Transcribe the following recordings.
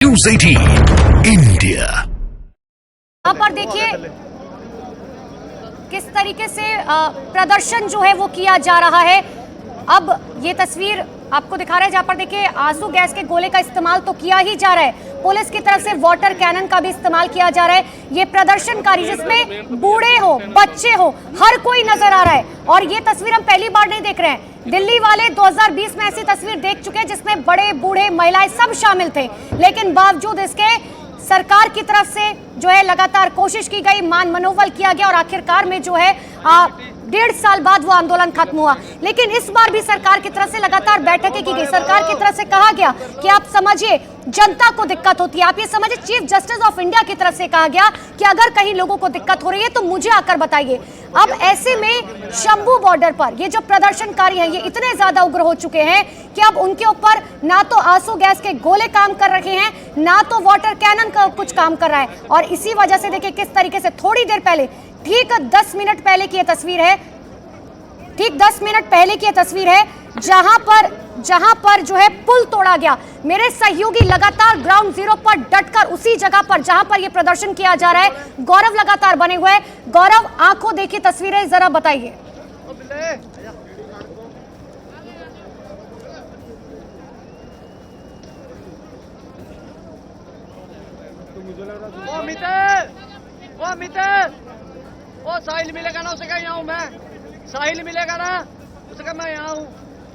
News 18 India. यहाँ पर देखिए किस तरीके से प्रदर्शन जो है वो किया जा रहा है। अब ये तस्वीर आपको दिखा रहा है जहाँ पर देखिए आंसू गैस के गोले का इस्तेमाल तो किया ही जा रहा है, पुलिस की तरफ से वाटर कैनन का भी इस्तेमाल किया जा रहा है। ये प्रदर्शनकारी जिसमें बूढ़े हो बच्चे हो हर कोई नजर आ रहा है और ये तस्वीर हम पहली बार नहीं देख रहे हैं। दिल्ली वाले 2020 में ऐसी तस्वीर देख चुके हैं जिसमें बड़े बूढ़े महिलाएं सब शामिल थे, लेकिन बावजूद इसके सरकार की तरफ से जो है लगातार कोशिश की गई, मान मनोबल किया गया और आखिरकार में जो है 1.5 साल बाद वो आंदोलन खत्म हुआ। लेकिन इस बार भी सरकार की तरफ से लगातार बैठकें की गई। सरकार की तरफ से कहा गया कि आप समझिए जनता को दिक्कत होती है, आप ये समझिए। चीफ जस्टिस ऑफ इंडिया की तरफ से कहा गया कि अगर कहीं लोगों को दिक्कत हो रही है तो मुझे आकर बताइए। अब ऐसे में शंभू बॉर्डर पर ये जो प्रदर्शनकारी हैं ये इतने ज्यादा उग्र हो चुके हैं कि अब उनके ऊपर ना तो आंसू गैस के गोले काम कर रहे हैं, ना तो वाटर कैनन का कुछ काम कर रहा है। और इसी वजह से देखिए किस तरीके से थोड़ी देर पहले, ठीक 10 मिनट पहले की ये तस्वीर है, ठीक 10 मिनट पहले की ये तस्वीर है जहां पर जो है पुल तोड़ा गया। मेरे सहयोगी लगातार ग्राउंड जीरो पर डटकर उसी जगह पर जहां पर यह प्रदर्शन किया जा रहा है, गौरव लगातार बने हुए हैं। गौरव, आंखों देखी तस्वीरें जरा बताइए। वो साहिल मिलेगा ना, उसे कहीं आऊं मैं, साहिल मिलेगा ना, उसे कहीं मैं यहाँ हूँ।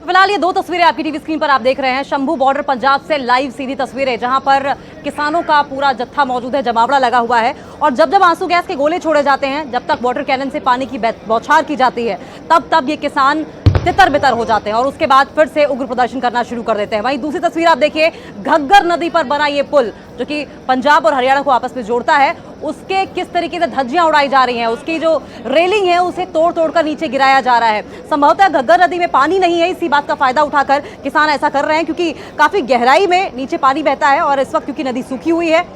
फिलहाल ये दो तस्वीरें आपकी टीवी स्क्रीन पर आप देख रहे हैं। शंभू बॉर्डर पंजाब से लाइव सीधी तस्वीरें जहां पर किसानों का पूरा जत्था मौजूद है, जमावड़ा लगा हुआ है और जब जब आंसू गैस के गोले छोड़े जाते हैं, जब तक वाटर कैनन से पानी की बौछार की जाती है, तब ये किसान तितर बितर हो जाते हैं और उसके बाद फिर से उग्र प्रदर्शन करना शुरू कर देते हैं। वहीं दूसरी तस्वीर आप देखिए, घग्गर नदी पर बना ये पुल जो कि पंजाब और हरियाणा को आपस में जोड़ता है, उसके किस तरीके से धज्जियां उड़ाई जा रही हैं। उसकी जो रेलिंग है उसे तोड़ तोड़ कर नीचे गिराया जा रहा है। संभवतः घग्गर नदी में पानी नहीं है, इसी बात का फायदा उठाकर किसान ऐसा कर रहे हैं क्योंकि काफी गहराई में नीचे पानी बहता है और इस वक्त क्योंकि नदी सूखी हुई है,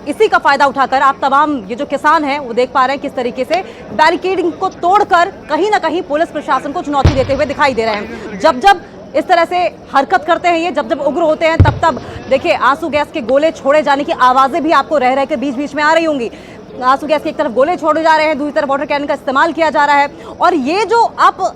इसी का फायदा उठाकर आप तमाम ये जो किसान हैं वो देख पा रहे हैं किस तरीके से बैरिकेडिंग को तोड़कर कहीं ना कहीं पुलिस प्रशासन को चुनौती देते हुए दिखाई दे रहे हैं। जब जब इस तरह से हरकत करते हैं ये, जब जब उग्र होते हैं, तब देखिए आंसू गैस के गोले छोड़े जाने की आवाजें भी आपको रह के बीच बीच में आ रही होंगी। आंसू गैस की एक तरफ गोले छोड़े जा रहे हैं, दूसरी तरफ वाटर कैनन का इस्तेमाल किया जा रहा है और ये जो आप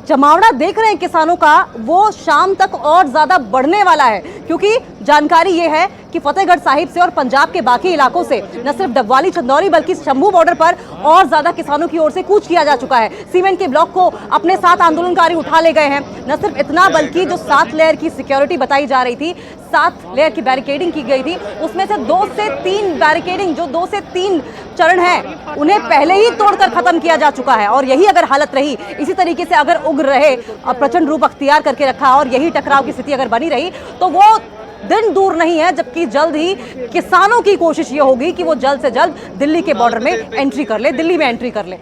जमावड़ा देख रहे हैं किसानों का, वो शाम तक और ज्यादा बढ़ने वाला है क्योंकि जानकारी ये है कि फतेहगढ़ साहिब से और पंजाब के बाकी इलाकों से न सिर्फ डबवाली चंदौरी बल्कि शंभू बॉर्डर पर और ज्यादा किसानों की ओर से कूच किया जा चुका है। सीमेंट के ब्लॉक को अपने साथ आंदोलनकारी उठा ले गए हैं। न सिर्फ इतना बल्कि जो 7 लेयर की सिक्योरिटी बताई जा रही थी, 7 लेयर की बैरिकेडिंग की गई थी, उसमें से 2 से 3 बैरिकेडिंग, जो 2 से 3 चरण है, उन्हें पहले ही तोड़कर खत्म किया जा चुका है। और यही अगर हालत रही, इसी तरीके से अगर उग्र रहे और प्रचंड रूप अख्तियार करके रखा और यही टकराव की स्थिति अगर बनी रही तो वो दिन दूर नहीं है जबकि जल्द ही किसानों की कोशिश ये होगी कि वो जल्द से जल्द दिल्ली के बॉर्डर में एंट्री कर ले, दिल्ली में एंट्री कर ले।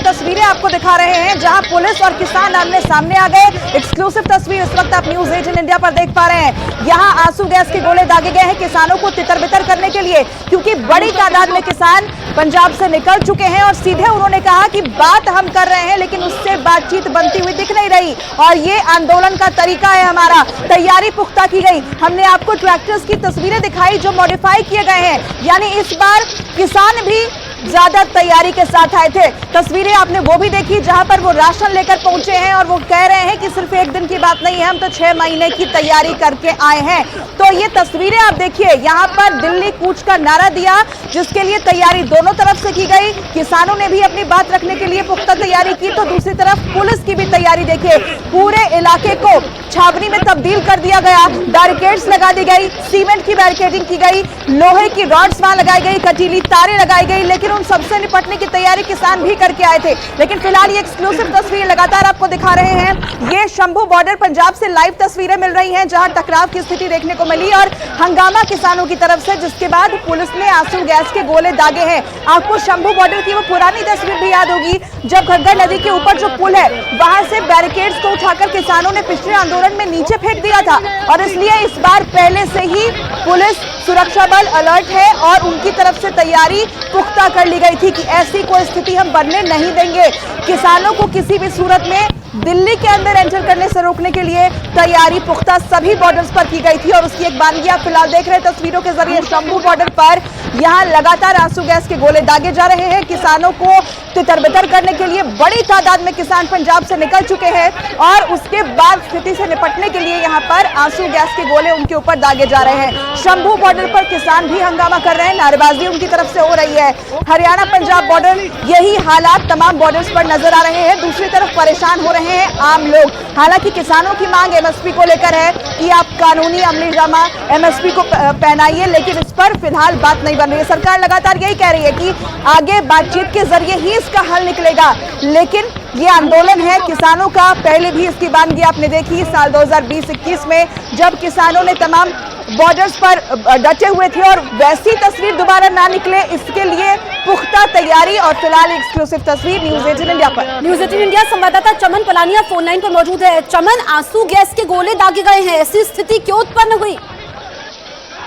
तस्वीरें आपको दिखा रहे हैं जहां पुलिस और किसान आमने सामने आ गए। एक्सक्लूसिव तस्वीर इस वक्त आप न्यूज़ 18 इंडिया पर देख पा रहे हैं। यहां आंसू गैस के गोले दागे गए हैं किसानों को तितर बितर करने के लिए, क्योंकि बड़ी तादाद में किसान पंजाब से निकल चुके हैं और सीधे उन्होंने कहा कि बात हम कर रहे हैं लेकिन उससे बातचीत बनती हुई दिख नहीं रही और ये आंदोलन का तरीका है हमारा। तैयारी पुख्ता की गई। हमने आपको ट्रैक्टर्स की तस्वीरें दिखाई जो मॉडिफाई किए गए हैं, यानी इस बार किसान भी ज्यादा तैयारी के साथ आए थे। तस्वीरें आपने वो भी देखी जहां पर वो राशन लेकर पहुंचे हैं और वो कह रहे हैं कि सिर्फ एक दिन की बात नहीं है, हम तो 6 महीने की तैयारी करके आए हैं। तो ये तस्वीरें आप देखिए, यहाँ पर दिल्ली कूच का नारा दिया जिसके लिए तैयारी दोनों तरफ से की गई। किसानों ने भी अपनी बात रखने के लिए पुख्ता तैयारी की तो दूसरी तरफ पुलिस की भी तैयारी देखिए। पूरे इलाके को छावनी में तब्दील कर दिया गया, बैरिकेड्स लगा दी गई, सीमेंट की बैरिकेडिंग की गई, लोहे की रॉड्स वहां लगाई गई, कटीली तारें लगाई गई, लेकिन उन सबसे निपटने की तैयारी किसान भी करके आए थे। लेकिन फिलहाल ये एक्सक्लूसिव तस्वीर लगातार आपको दिखा रहे हैं। ये शंभू बॉर्डर पंजाब से लाइव तस्वीरें मिल रही हैं जहां टकराव की स्थिति देखने को मिली और हंगामा किसानों की तरफ से, जिसके बाद पुलिस ने आंसू गैस के गोले दागे हैं। आपको शंभू बॉर्डर की वो पुरानी तस्वीर भी याद होगी जब घग्गर नदी के ऊपर जो पुल है वहां से बैरिकेड्स को उठाकर किसानों ने पिछले आंदोलन में नीचे फेंक दिया था और इसलिए इस बार पहले से ही पुलिस सुरक्षा बल अलर्ट है और उनकी तरफ से तैयारी पुख्ता कर कर ली गई थी कि ऐसी कोई स्थिति हम बनने नहीं देंगे। किसानों को किसी भी सूरत में दिल्ली के अंदर एंटर करने से रोकने के लिए तैयारी पुख्ता सभी बॉर्डर्स पर की गई थी और उसकी एक बानगी आप फिलहाल देख रहे हैं तस्वीरों के जरिए। शंभू बॉर्डर पर यहां लगातार आंसू गैस के गोले दागे जा रहे हैं। किसानों को तितर-बितर करने के लिए बड़ी तादाद में किसान पंजाब से निकल चुके हैं और उसके बाद स्थिति से निपटने के लिए यहां पर आंसू गैस के गोले उनके ऊपर दागे जा रहे हैं। शंभू बॉर्डर पर किसान भी हंगामा कर रहे हैं, नारेबाजी उनकी तरफ से हो रही है। हरियाणा पंजाब बॉर्डर, यही हालात तमाम बॉर्डर्स पर नजर आ रहे हैं। दूसरी तरफ परेशान हो रहे हैं आम लोग। हालांकि किसानों की मांग एमएसपी को लेकर है कि आप कानूनी अमलीजामा एमएसपी को पहनाइए, लेकिन इस पर फिलहाल बात नहीं बन रही है। सरकार लगातार यही कह रही है कि आगे बातचीत के जरिए ही इसका हल निकलेगा, लेकिन ये आंदोलन है किसानों का। पहले भी इसकी बानगी आपने देखी साल 2020-21 में, जब किसानों ने तमाम बॉर्डर्स पर डटे हुए थे और वैसी तस्वीर दोबारा ना निकले इसके लिए पुख्ता तैयारी। और फिलहाल एक्सक्लूसिव तस्वीर न्यूज़ 18 इंडिया पर। न्यूज़ 18 इंडिया संवाददाता चमन पलानिया फोन लाइन पर मौजूद है। चमन, आंसू गैस के गोले दागे गए हैं, ऐसी स्थिति क्यों उत्पन्न हुई?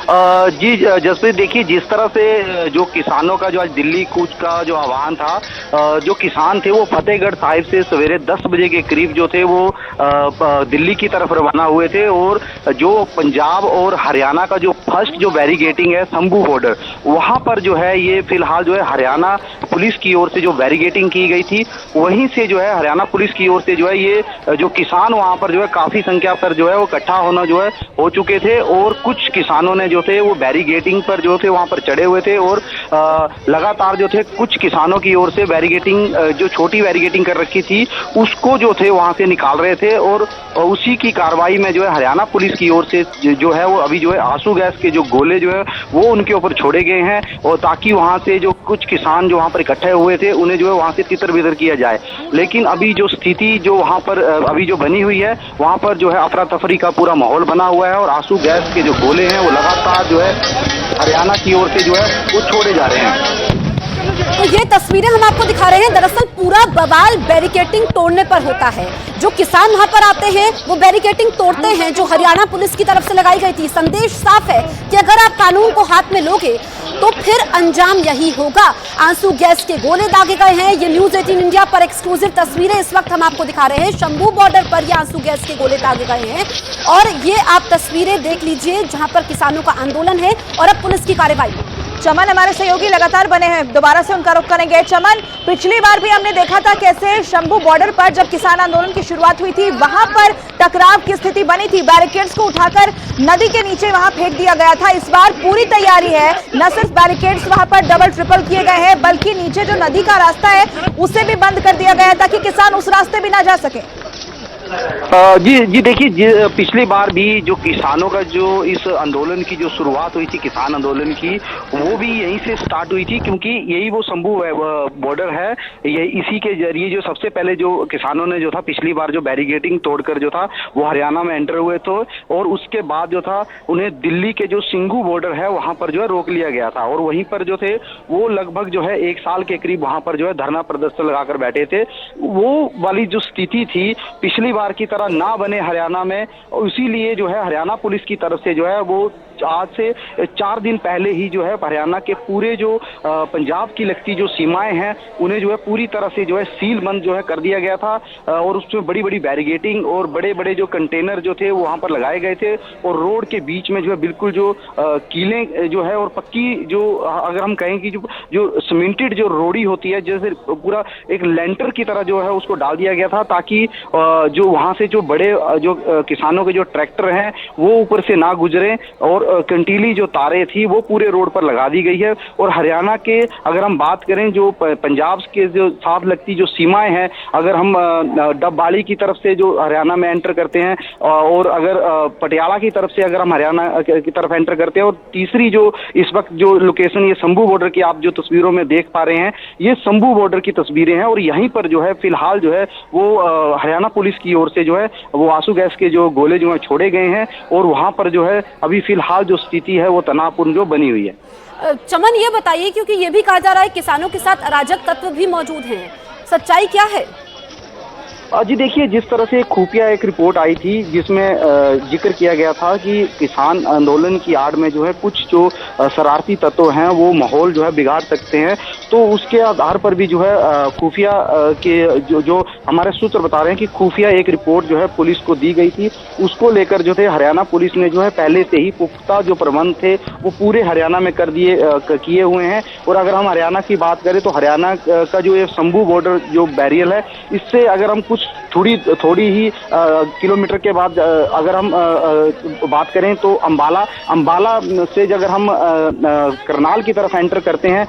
जी जसप्रीत, देखिए जिस तरह से जो किसानों का जो आज दिल्ली कूच का जो आह्वान था, जो किसान थे वो फतेहगढ़ साहिब से सवेरे 10 बजे के करीब जो थे वो दिल्ली की तरफ रवाना हुए थे। और जो पंजाब और हरियाणा का जो फर्स्ट जो बैरिगेटिंग है शंभू बॉर्डर, वहाँ पर जो है ये फिलहाल जो है हरियाणा पुलिस की ओर से जो बैरिगेटिंग की गई थी, वहीं से जो है हरियाणा पुलिस की ओर से जो है ये जो किसान वहाँ पर जो है काफ़ी संख्या पर जो है वो इकट्ठा होना जो है हो चुके थे। और कुछ किसानों ने जो थे वो बैरिगेटिंग पर जो थे वहां पर चढ़े हुए थे और लगातार जो थे कुछ किसानों की ओर से बैरिगेटिंग जो छोटी बैरिगेटिंग कर रखी थी उसको जो थे वहां से निकाल रहे थे। और उसी की कार्रवाई में जो है हरियाणा पुलिस की ओर से जो है वो अभी जो है आंसू गैस के जो गोले जो है वो उनके ऊपर छोड़े गए हैं, और ताकि वहां से जो कुछ किसान जो वहां पर इकट्ठे हुए थे उन्हें जो है वहां से तितर-बितर किया जाए। लेकिन अभी जो स्थिति जो वहां पर अभी जो बनी हुई है, वहां पर जो है अफरा तफरी का पूरा माहौल बना हुआ है और आंसू गैस के जो गोले हैं वो लगातार जो है हरियाणा की ओर से जो है वो छोड़े जा रहे हैं। तो ये तस्वीरें हम आपको दिखा रहे हैं, दरअसल पूरा बवाल बैरिकेटिंग तोड़ने पर होता है। जो किसान वहां पर आते हैं वो बैरिकेटिंग तोड़ते हैं जो हरियाणा पुलिस की तरफ से लगाई गई थी। संदेश साफ है कि अगर आप कानून को हाथ में लोगे तो फिर अंजाम यही होगा। आंसू गैस के गोले दागे गए हैं। ये न्यूज़ 18 इंडिया पर एक्सक्लूसिव तस्वीरें इस वक्त हम आपको दिखा रहे हैं। शंभू बॉर्डर पर ये आंसू गैस के गोले दागे गए हैं और ये आप तस्वीरें देख लीजिए जहां पर किसानों का आंदोलन है और अब पुलिस की कार्रवाई। चमन, हमारे सहयोगी लगातार बने हैं, दोबारा से उनका रुख करेंगे। चमन, पिछली बार भी हमने देखा था कैसे शंभू बॉर्डर पर जब किसान आंदोलन की शुरुआत हुई थी वहां पर टकराव की स्थिति बनी थी, बैरिकेड्स को उठाकर नदी के नीचे वहां फेंक दिया गया था। इस बार पूरी तैयारी है, न सिर्फ बैरिकेड्स वहां पर डबल ट्रिपल किए गए हैं बल्कि नीचे जो नदी का रास्ता है उसे भी बंद कर दिया गया ताकि किसान उस रास्ते भी ना जा सके। जी देखिए, पिछली बार भी जो किसानों का जो इस आंदोलन की जो शुरुआत हुई थी किसान आंदोलन की, वो भी यहीं से स्टार्ट हुई थी, क्योंकि यही वो शंभू बॉर्डर है। ये इसी के जरिए जो सबसे पहले जो किसानों ने जो था पिछली बार जो बैरिगेटिंग तोड़कर जो था वो हरियाणा में एंटर हुए थे, और उसके बाद जो था उन्हें दिल्ली के जो सिंघू बॉर्डर है वहां पर जो है रोक लिया गया था। और वहीं पर जो थे वो लगभग जो है 1 साल के करीब वहां पर जो है धरना प्रदर्शन लगाकर बैठे थे। वो वाली जो स्थिति थी पिछली बार की तरह ना बने हरियाणा में, और इसीलिए जो है हरियाणा पुलिस की तरफ से जो है वो आज से 4 दिन पहले ही जो है हरियाणा के पूरे जो पंजाब की लगती जो सीमाएं हैं उन्हें जो है पूरी तरह से जो है सील बंद जो है कर दिया गया था। और उसमें बड़ी बड़ी बैरिगेटिंग और बड़े बड़े जो कंटेनर जो थे वहां पर लगाए गए थे, और रोड के बीच में जो है बिल्कुल जो कीलें जो है और पक्की जो अगर हम कहें कि जो सीमेंटेड जो रोड़ी होती है जैसे पूरा एक लेंटर की तरह जो है उसको डाल दिया गया था, ताकि जो वहां से जो बड़े जो किसानों के जो ट्रैक्टर हैं वो ऊपर से ना गुजरे, और कंटीली जो तारें थी वो पूरे रोड पर लगा दी गई है। और हरियाणा के अगर हम बात करें जो पंजाब के जो साथ लगती जो सीमाएं हैं, अगर हम डबवाली की तरफ से जो हरियाणा में एंटर करते हैं, और अगर पटियाला की तरफ से अगर हम हरियाणा की तरफ एंटर करते हैं, और तीसरी जो इस वक्त जो लोकेशन ये शंभू बॉर्डर की आप जो तस्वीरों में देख पा रहे हैं ये शंभू बॉर्डर की तस्वीरें हैं। और यहीं पर जो है फिलहाल जो है वो हरियाणा पुलिस की ओर से जो है वो आंसू गैस के जो गोले जो है छोड़े गए हैं, और वहां पर जो है अभी फिलहाल जो स्थिति है वो तनावपूर्ण जो बनी हुई है। चमन, ये बताइए क्योंकि ये भी कहा जा रहा है किसानों के साथ अराजक तत्व भी मौजूद हैं, सच्चाई क्या है? जी देखिए, जिस तरह से खुफिया एक रिपोर्ट आई थी जिसमें जिक्र किया गया था कि किसान आंदोलन की आड़ में जो है कुछ जो शरारती तत्व हैं वो माहौल जो है बिगाड़ सकते हैं, तो उसके आधार पर भी जो है खुफिया के जो हमारे सूत्र बता रहे हैं कि खुफिया एक रिपोर्ट जो है पुलिस को दी गई थी। उसको लेकर जो थे हरियाणा पुलिस ने जो है पहले से ही पुख्ता जो प्रबंध थे वो पूरे हरियाणा में किए हुए हैं। और अगर हम हरियाणा की बात करें तो हरियाणा का जो ये शंभू बॉर्डर जो बैरियर है, इससे अगर हम कुछ थोड़ी ही किलोमीटर के बाद अगर हम बात करें तो अंबाला से अगर हम करनाल की तरफ एंटर करते हैं